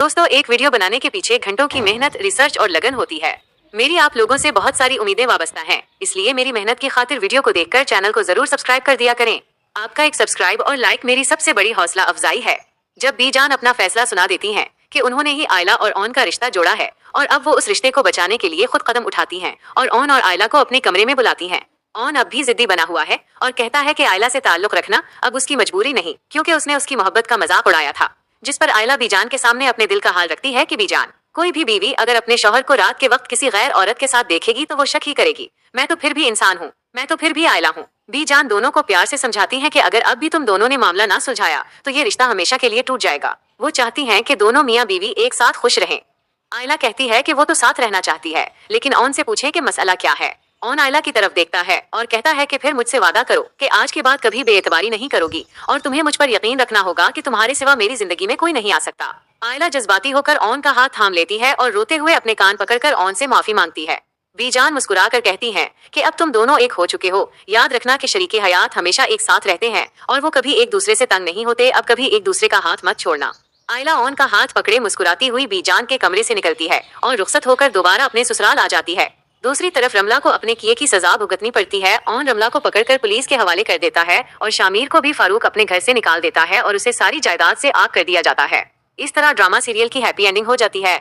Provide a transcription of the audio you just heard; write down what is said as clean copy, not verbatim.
दोस्तों, एक वीडियो बनाने के पीछे घंटों की मेहनत, रिसर्च और लगन होती है। मेरी आप लोगों से बहुत सारी उम्मीदें वाबस्ता हैं, इसलिए मेरी मेहनत की खातिर वीडियो को देखकर चैनल को जरूर सब्सक्राइब कर दिया करें। आपका एक सब्सक्राइब और लाइक मेरी सबसे बड़ी हौसला अफजाई है। जब बीजान अपना फैसला सुना देती हैं कि उन्होंने ही आयला और ऑन का रिश्ता जोड़ा है और अब वो उस रिश्ते को बचाने के लिए खुद कदम उठाती हैं और ऑन और आयला को अपने कमरे में बुलाती हैं। ऑन अब भी जिद्दी बना हुआ है और कहता है कि आयला से ताल्लुक रखना अब उसकी मजबूरी नहीं, क्योंकि उसने उसकी मोहब्बत का मजाक उड़ाया था। जिस पर आयला बीजान के सामने अपने दिल का हाल रखती है कि बीजान, कोई भी बीवी अगर अपने शौहर को रात के वक्त किसी गैर औरत के साथ देखेगी तो वो शक ही करेगी। मैं तो फिर भी इंसान हूँ, मैं तो फिर भी आयला हूँ। बीजान दोनों को प्यार से समझाती है कि अगर अब भी तुम दोनों ने मामला ना सुलझाया तो ये रिश्ता हमेशा के लिए टूट जाएगा। वो चाहती हैं कि दोनों मियाँ बीवी एक साथ खुश रहें। आयला कहती है कि वो तो साथ रहना चाहती है, लेकिन ऑन से पूछे कि मसला क्या है। ऑन आयला की तरफ देखता है और कहता है कि फिर मुझसे वादा करो कि आज के बाद कभी बेएतबारी नहीं करोगी और तुम्हें मुझ पर यकीन रखना होगा कि तुम्हारे सिवा मेरी जिंदगी में कोई नहीं आ सकता। आयला जज्बाती होकर ऑन का हाथ थाम लेती है और रोते हुए अपने कान पकड़कर ऑन से माफी मांगती है। बीजान मुस्कुराकर कहती है कि अब तुम दोनों एक हो चुके हो। याद रखना कि शरीके हयात हमेशा एक साथ रहते हैं और वो कभी एक दूसरे से तंग नहीं होते। अब कभी एक दूसरे का हाथ मत छोड़ना। आयला ऑन का हाथ पकड़े मुस्कुराती हुई बीजान के कमरे से निकलती है और रुखसत होकर दोबारा अपने ससुराल आ जाती है। दूसरी तरफ रमला को अपने किए की सजा भुगतनी पड़ती है। ऑन रमला को पकड़कर पुलिस के हवाले कर देता है और शामिर को भी फारूक अपने घर से निकाल देता है और उसे सारी जायदाद से आग कर दिया जाता है। इस तरह ड्रामा सीरियल की हैप्पी एंडिंग हो जाती है।